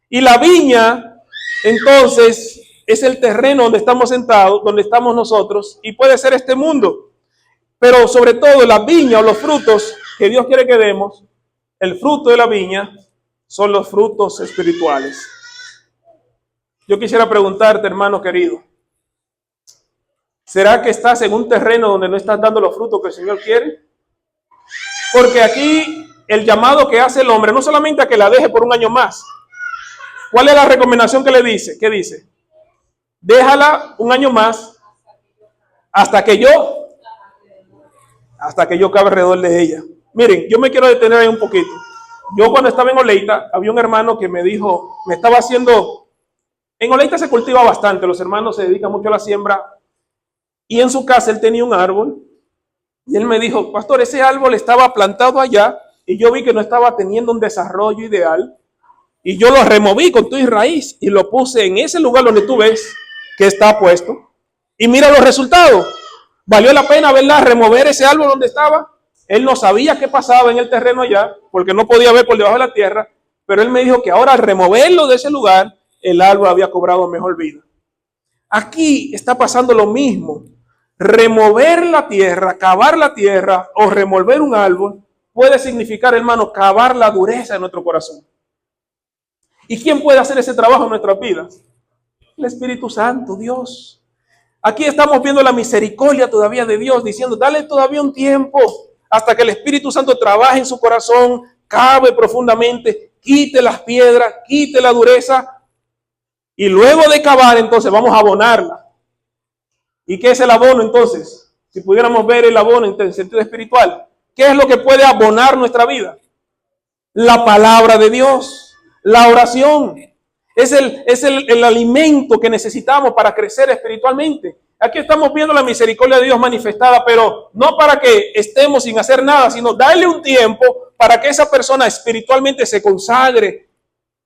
Y la viña, entonces, es el terreno donde estamos sentados, donde estamos nosotros, y puede ser este mundo. Pero sobre todo la viña o los frutos que Dios quiere que demos, el fruto de la viña son los frutos espirituales. Yo quisiera preguntarte, hermano querido, ¿será que estás en un terreno donde no estás dando los frutos que el Señor quiere? Porque aquí el llamado que hace el hombre no solamente a que la deje por un año más. ¿Cuál es la recomendación que le dice? ¿Qué dice? Déjala un año más hasta que yo cabe alrededor de ella. Miren, yo me quiero detener ahí un poquito. Yo cuando estaba en Oleita, había un hermano que me dijo, en Oleita se cultiva bastante, los hermanos se dedican mucho a la siembra, y en su casa él tenía un árbol, y él me dijo, pastor, ese árbol estaba plantado allá, y yo vi que no estaba teniendo un desarrollo ideal, y yo lo removí con tu raíz, y lo puse en ese lugar donde tú ves que está puesto, y mira los resultados. ¿Valió la pena, verdad, remover ese árbol donde estaba? Él no sabía qué pasaba en el terreno allá, porque no podía ver por debajo de la tierra, pero él me dijo que ahora al removerlo de ese lugar, el árbol había cobrado mejor vida. Aquí está pasando lo mismo. Remover la tierra, cavar la tierra o remover un árbol puede significar, hermano, cavar la dureza de nuestro corazón. ¿Y quién puede hacer ese trabajo en nuestras vidas? El Espíritu Santo, Dios. Aquí estamos viendo la misericordia todavía de Dios, diciendo, dale todavía un tiempo hasta que el Espíritu Santo trabaje en su corazón, cabe profundamente, quite las piedras, quite la dureza, y luego de cavar, entonces vamos a abonarla. ¿Y qué es el abono entonces? Si pudiéramos ver el abono en el sentido espiritual, ¿qué es lo que puede abonar nuestra vida? La palabra de Dios, la oración. Es el alimento que necesitamos para crecer espiritualmente. Aquí estamos viendo la misericordia de Dios manifestada, pero no para que estemos sin hacer nada, sino darle un tiempo para que esa persona espiritualmente se consagre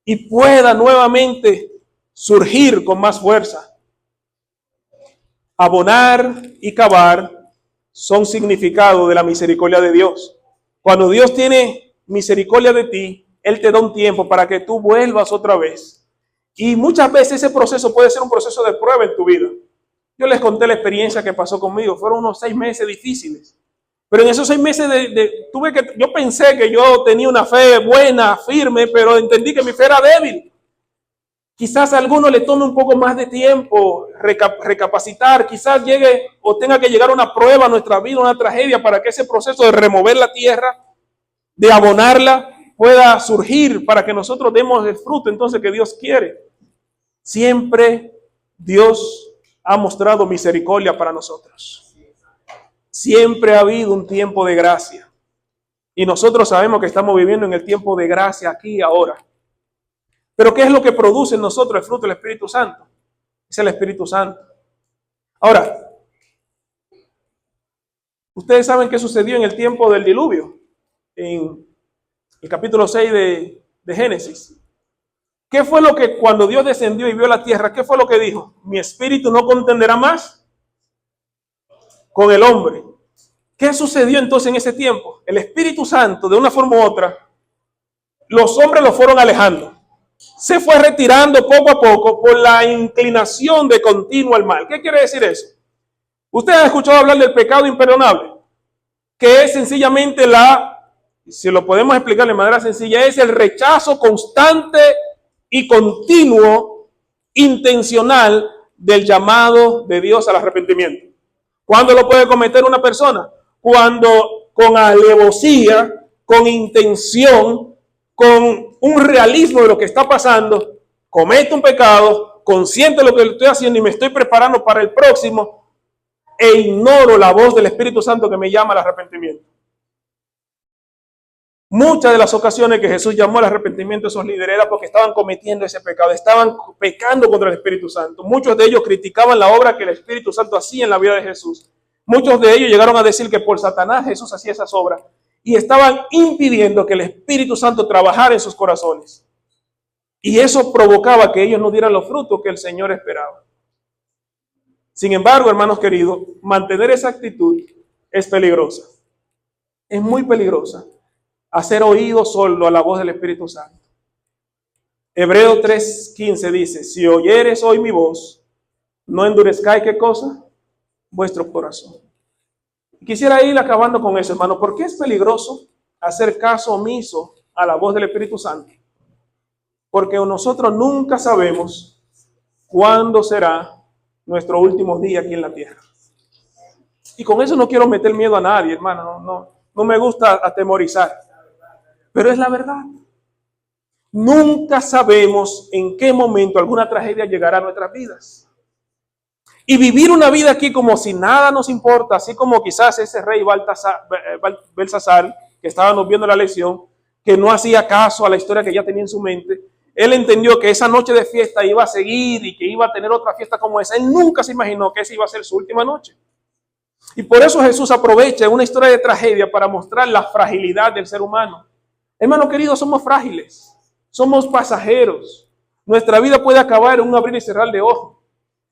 y pueda nuevamente surgir con más fuerza. Abonar y cavar son significado de la misericordia de Dios. Cuando Dios tiene misericordia de ti, Él te da un tiempo para que tú vuelvas otra vez. Y muchas veces ese proceso puede ser un proceso de prueba en tu vida. Yo les conté la experiencia que pasó conmigo. Fueron unos 6 meses difíciles. Pero en esos 6 meses yo pensé que yo tenía una fe buena, firme, pero entendí que mi fe era débil. Quizás a alguno le tome un poco más de tiempo recapacitar, quizás llegue o tenga que llegar una prueba a nuestra vida, una tragedia, para que ese proceso de remover la tierra, de abonarla, pueda surgir para que nosotros demos el fruto entonces que Dios quiere. Siempre Dios ha mostrado misericordia para nosotros. Siempre ha habido un tiempo de gracia. Y nosotros sabemos que estamos viviendo en el tiempo de gracia aquí y ahora. Pero ¿qué es lo que produce en nosotros el fruto del Espíritu Santo? Es el Espíritu Santo. Ahora, ustedes saben qué sucedió en el tiempo del diluvio, en el capítulo 6 de Génesis. ¿Qué fue lo que cuando Dios descendió y vio la tierra, qué fue lo que dijo? Mi espíritu no contenderá más con el hombre. ¿Qué sucedió entonces en ese tiempo? El Espíritu Santo, de una forma u otra, los hombres lo fueron alejando. Se fue retirando poco a poco por la inclinación de continuo al mal. ¿Qué quiere decir eso? Usted ha escuchado hablar del pecado imperdonable, que es sencillamente si lo podemos explicar de manera sencilla, es el rechazo constante y continuo, intencional, del llamado de Dios al arrepentimiento. ¿Cuándo lo puede cometer una persona? Cuando con alevosía, con intención, con un realismo de lo que está pasando, cometo un pecado, consciente de lo que estoy haciendo y me estoy preparando para el próximo, e ignoro la voz del Espíritu Santo que me llama al arrepentimiento. Muchas de las ocasiones que Jesús llamó al arrepentimiento a esos líderes era porque estaban cometiendo ese pecado, estaban pecando contra el Espíritu Santo. Muchos de ellos criticaban la obra que el Espíritu Santo hacía en la vida de Jesús. Muchos de ellos llegaron a decir que por Satanás Jesús hacía esas obras y estaban impidiendo que el Espíritu Santo trabajara en sus corazones. Y eso provocaba que ellos no dieran los frutos que el Señor esperaba. Sin embargo, hermanos queridos, mantener esa actitud es peligrosa. Es muy peligrosa. Hacer oído sordo a la voz del Espíritu Santo. Hebreos 3:15 dice, si oyeres hoy mi voz, no endurezcáis, ¿qué cosa? Vuestro corazón. Quisiera ir acabando con eso, hermano. ¿Por qué es peligroso hacer caso omiso a la voz del Espíritu Santo? Porque nosotros nunca sabemos cuándo será nuestro último día aquí en la tierra. Y con eso no quiero meter miedo a nadie, hermano. No me gusta atemorizar. Pero es la verdad. Nunca sabemos en qué momento alguna tragedia llegará a nuestras vidas. Y vivir una vida aquí como si nada nos importa, así como quizás ese rey Belsasar, que estábamos viendo la lección, que no hacía caso a la historia que ya tenía en su mente. Él entendió que esa noche de fiesta iba a seguir y que iba a tener otra fiesta como esa. Él nunca se imaginó que esa iba a ser su última noche. Y por eso Jesús aprovecha una historia de tragedia para mostrar la fragilidad del ser humano. Hermano querido, somos frágiles, somos pasajeros. Nuestra vida puede acabar en un abrir y cerrar de ojos.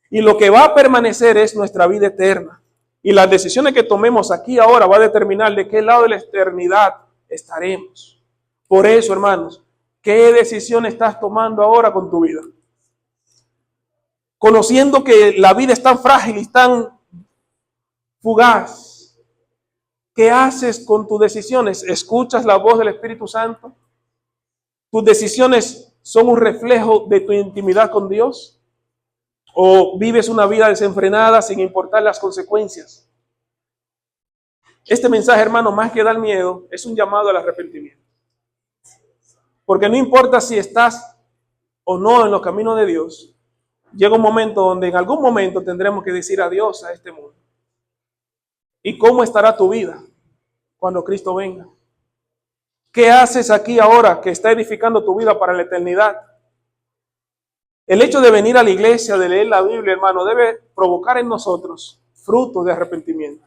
Y lo que va a permanecer es nuestra vida eterna. Y las decisiones que tomemos aquí ahora va a determinar de qué lado de la eternidad estaremos. Por eso, hermanos, ¿qué decisión estás tomando ahora con tu vida? Conociendo que la vida es tan frágil y tan fugaz, ¿qué haces con tus decisiones? ¿Escuchas la voz del Espíritu Santo? ¿Tus decisiones son un reflejo de tu intimidad con Dios? ¿O vives una vida desenfrenada sin importar las consecuencias? Este mensaje, hermano, más que dar miedo, es un llamado al arrepentimiento. Porque no importa si estás o no en los caminos de Dios, llega un momento donde en algún momento tendremos que decir adiós a este mundo. ¿Y cómo estará tu vida cuando Cristo venga? ¿Qué haces aquí ahora que está edificando tu vida para la eternidad? El hecho de venir a la iglesia, de leer la Biblia, hermano, debe provocar en nosotros fruto de arrepentimiento.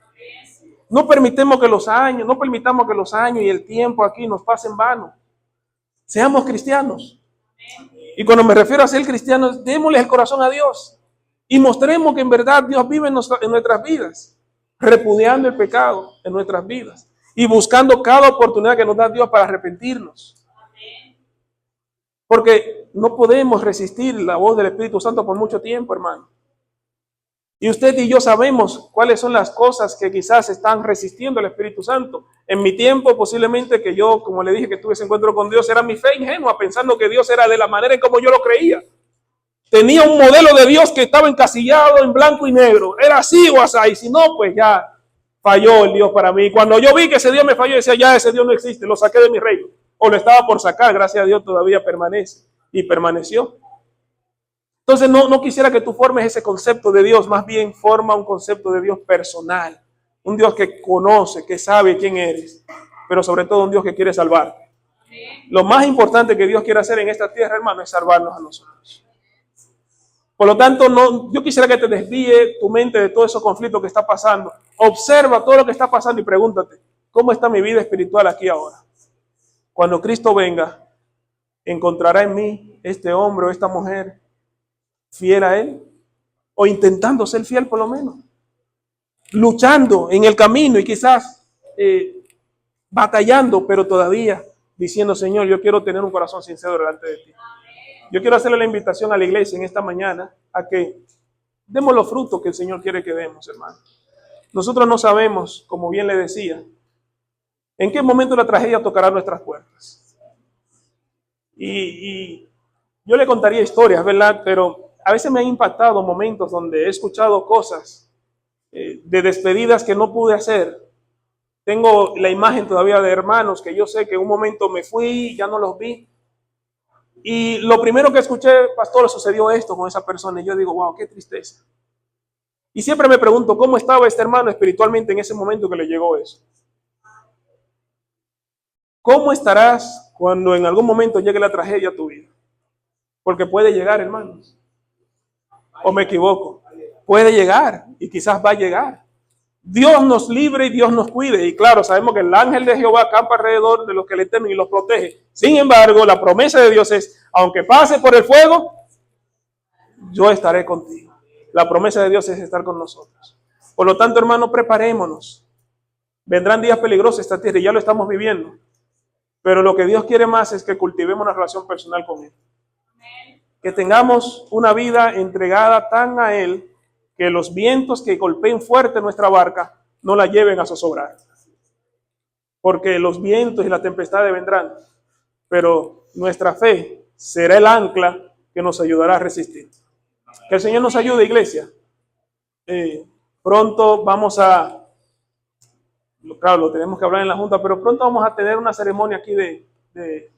No permitamos que los años y el tiempo aquí nos pasen en vano. Seamos cristianos. Y cuando me refiero a ser cristianos, démosle el corazón a Dios y mostremos que en verdad Dios vive en nuestras vidas, repudiando el pecado en nuestras vidas y buscando cada oportunidad que nos da Dios para arrepentirnos. Porque no podemos resistir la voz del Espíritu Santo por mucho tiempo, hermano. Y usted y yo sabemos cuáles son las cosas que quizás están resistiendo al Espíritu Santo. En mi tiempo, posiblemente que yo, como le dije, que tuve ese encuentro con Dios, era mi fe ingenua, pensando que Dios era de la manera en como yo lo creía. Tenía un modelo de Dios que estaba encasillado en blanco y negro. Era así o así, y si no, pues ya falló el Dios para mí. Cuando yo vi que ese Dios me falló, decía, ya ese Dios no existe, lo saqué de mi reino. O lo estaba por sacar, gracias a Dios todavía permanece y permaneció. Entonces no quisiera que tú formes ese concepto de Dios, más bien forma un concepto de Dios personal, un Dios que conoce, que sabe quién eres, pero sobre todo un Dios que quiere salvarte. Lo más importante que Dios quiere hacer en esta tierra, hermano, es salvarnos a nosotros. Por lo tanto, yo quisiera que te desvíe tu mente de todos esos conflictos que está pasando. Observa todo lo que está pasando y pregúntate, ¿cómo está mi vida espiritual aquí ahora? Cuando Cristo venga, ¿encontrará en mí este hombre o esta mujer fiel a Él? O intentando ser fiel por lo menos. Luchando en el camino y quizás batallando, pero todavía diciendo, Señor, yo quiero tener un corazón sincero delante de ti. Yo quiero hacerle la invitación a la iglesia en esta mañana a que demos los frutos que el Señor quiere que demos, hermano. Nosotros no sabemos, como bien le decía, en qué momento la tragedia tocará nuestras puertas. Y yo le contaría historias, ¿verdad? Pero a veces me han impactado momentos donde he escuchado cosas de despedidas que no pude hacer. Tengo la imagen todavía de hermanos que yo sé que en un momento me fui, ya no los vi. Y lo primero que escuché, pastor, sucedió esto con esa persona. Y yo digo, wow, qué tristeza. Y siempre me pregunto, ¿cómo estaba este hermano espiritualmente en ese momento que le llegó eso? ¿Cómo estarás cuando en algún momento llegue la tragedia a tu vida? Porque puede llegar, hermanos. ¿O me equivoco? Puede llegar y quizás va a llegar. Dios nos libre y Dios nos cuide. Y claro, sabemos que el ángel de Jehová acampa alrededor de los que le temen y los protege. Sin embargo, la promesa de Dios es, aunque pase por el fuego, yo estaré contigo. La promesa de Dios es estar con nosotros. Por lo tanto, hermano, preparémonos. Vendrán días peligrosos a esta tierra y ya lo estamos viviendo. Pero lo que Dios quiere más es que cultivemos una relación personal con Él. Que tengamos una vida entregada tan a Él que los vientos que golpeen fuerte nuestra barca no la lleven a zozobrar. Porque los vientos y las tempestades vendrán, pero nuestra fe será el ancla que nos ayudará a resistir. Que el Señor nos ayude, iglesia. Pronto vamos a, claro, lo tenemos que hablar en la Junta, pero pronto vamos a tener una ceremonia aquí de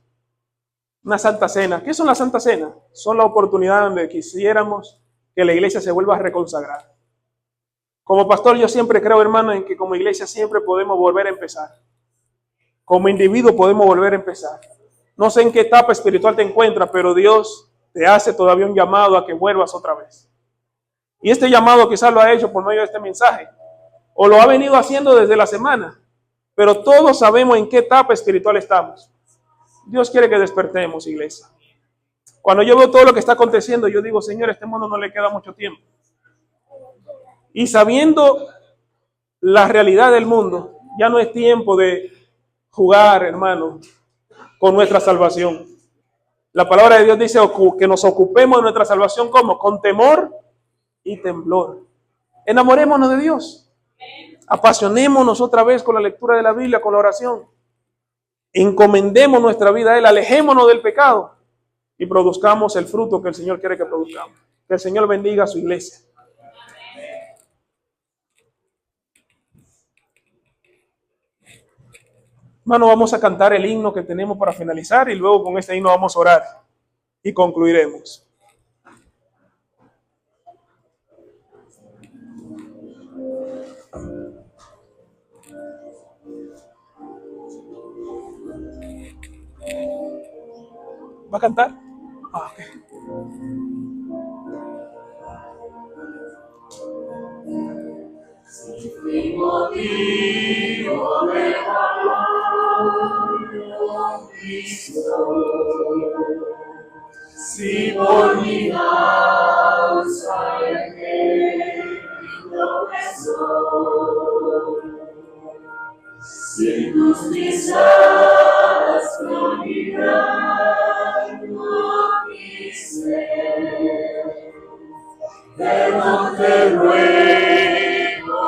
una Santa Cena. ¿Qué son las Santa Cena? Son la oportunidad donde quisiéramos que la iglesia se vuelva a reconsagrar. Como pastor, yo siempre creo, hermano, en que como iglesia siempre podemos volver a empezar. Como individuo podemos volver a empezar. No sé en qué etapa espiritual te encuentras, pero Dios te hace todavía un llamado a que vuelvas otra vez. Y este llamado quizás lo ha hecho por medio de este mensaje, o lo ha venido haciendo desde la semana, pero todos sabemos en qué etapa espiritual estamos. Dios quiere que despertemos, iglesia. Cuando yo veo todo lo que está aconteciendo, yo digo, Señor, a este mundo no le queda mucho tiempo. Y sabiendo la realidad del mundo, ya no es tiempo de jugar, hermano, con nuestra salvación. La palabra de Dios dice que nos ocupemos de nuestra salvación, ¿cómo? Con temor y temblor. Enamorémonos de Dios. Apasionémonos otra vez con la lectura de la Biblia, con la oración. Encomendemos nuestra vida a Él, alejémonos del pecado y produzcamos el fruto que el Señor quiere que produzcamos. Que el Señor bendiga a su iglesia. Hermano, vamos a cantar el himno que tenemos para finalizar y luego con este himno vamos a orar y concluiremos. ¿Va a cantar? Ah, ok. Motivo de valor, si por mi causa el Cristo soy, si tus pisadas no librando mi ser, pero te ruego,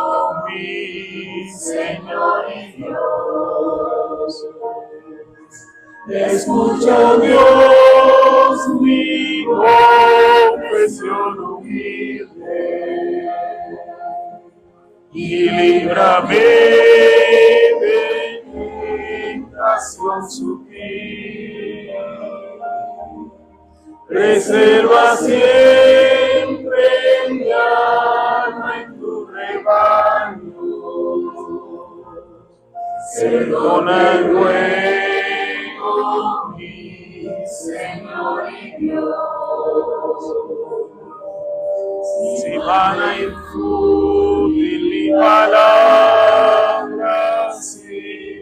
mi Señor y Dios, escucha, Dios, mi confesión humilde y líbrame de tentación sutil. Preserva siempre mi alma en tu rebaño. Perdona luego, mi Señor y Dios, si vana y fútil mi palabra, si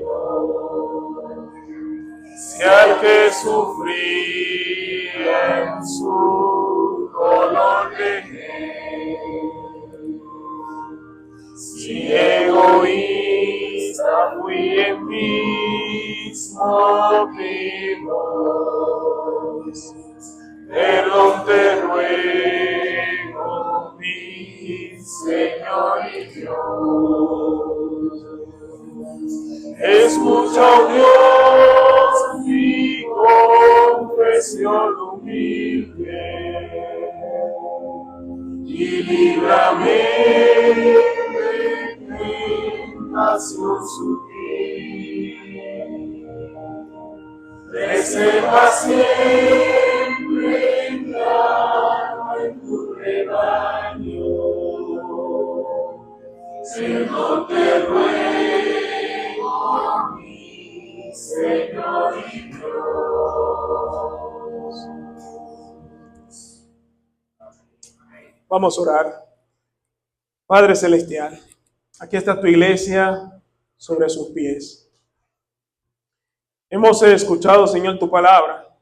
al que sufrí en su dolor dejé, si egoísta fui en mismo vivo, perdón te ruego, mi Señor y Dios. Escucha, Dios, mi confesión humilde y líbrame de tentación sutil. Preserva siempre mi alma en tu rebaño. Señor, te ruego, mi Señor y Dios. Vamos a orar. Padre Celestial, aquí está tu iglesia sobre sus pies. Hemos escuchado, Señor, tu palabra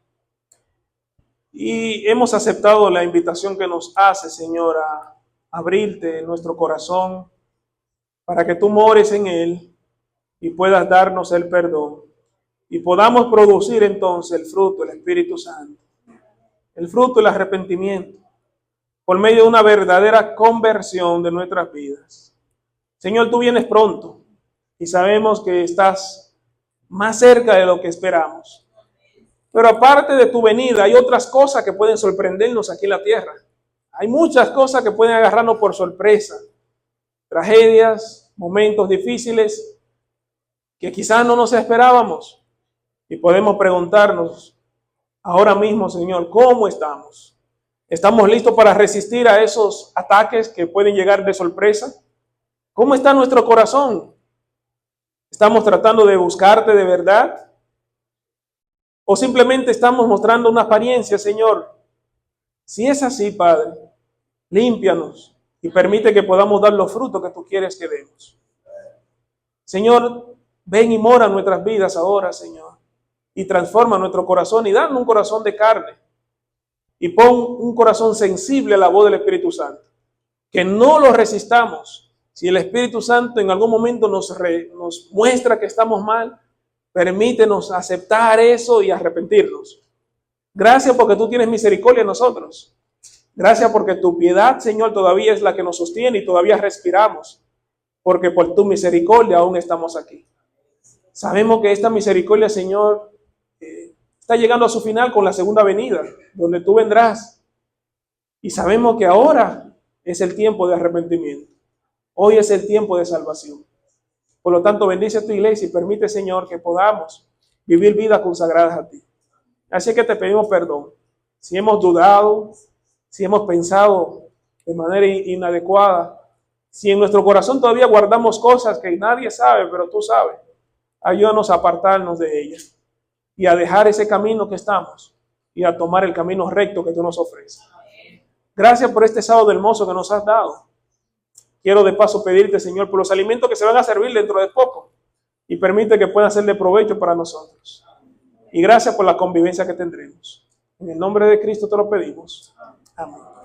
y hemos aceptado la invitación que nos hace, Señor, a abrirte nuestro corazón para que tú mores en él y puedas darnos el perdón y podamos producir entonces el fruto del Espíritu Santo, el fruto del arrepentimiento, por medio de una verdadera conversión de nuestras vidas. Señor, tú vienes pronto y sabemos que estás más cerca de lo que esperamos. Pero aparte de tu venida, hay otras cosas que pueden sorprendernos aquí en la tierra. Hay muchas cosas que pueden agarrarnos por sorpresa. Tragedias, momentos difíciles que quizás no nos esperábamos. Y podemos preguntarnos ahora mismo, Señor, ¿cómo estamos? ¿Estamos listos para resistir a esos ataques que pueden llegar de sorpresa? ¿Cómo está nuestro corazón? ¿Estamos tratando de buscarte de verdad? ¿O simplemente estamos mostrando una apariencia, Señor? Si es así, Padre, límpianos y permite que podamos dar los frutos que tú quieres que demos. Señor, ven y mora en nuestras vidas ahora, Señor, y transforma nuestro corazón y danos un corazón de carne y pon un corazón sensible a la voz del Espíritu Santo. Que no lo resistamos. Si el Espíritu Santo en algún momento nos muestra que estamos mal, permítenos aceptar eso y arrepentirnos. Gracias porque tú tienes misericordia en nosotros. Gracias porque tu piedad, Señor, todavía es la que nos sostiene y todavía respiramos. Porque por tu misericordia aún estamos aquí. Sabemos que esta misericordia, Señor, está llegando a su final con la segunda venida, donde tú vendrás. Y sabemos que ahora es el tiempo de arrepentimiento. Hoy es el tiempo de salvación. Por lo tanto, bendice a tu iglesia y permite, Señor, que podamos vivir vidas consagradas a ti. Así que te pedimos perdón. Si hemos dudado, si hemos pensado de manera inadecuada, si en nuestro corazón todavía guardamos cosas que nadie sabe, pero tú sabes, ayúdanos a apartarnos de ellas y a dejar ese camino que estamos y a tomar el camino recto que tú nos ofreces. Gracias por este sábado hermoso que nos has dado. Quiero de paso pedirte, Señor, por los alimentos que se van a servir dentro de poco y permite que puedan ser de provecho para nosotros. Y gracias por la convivencia que tendremos. En el nombre de Cristo te lo pedimos. Amén.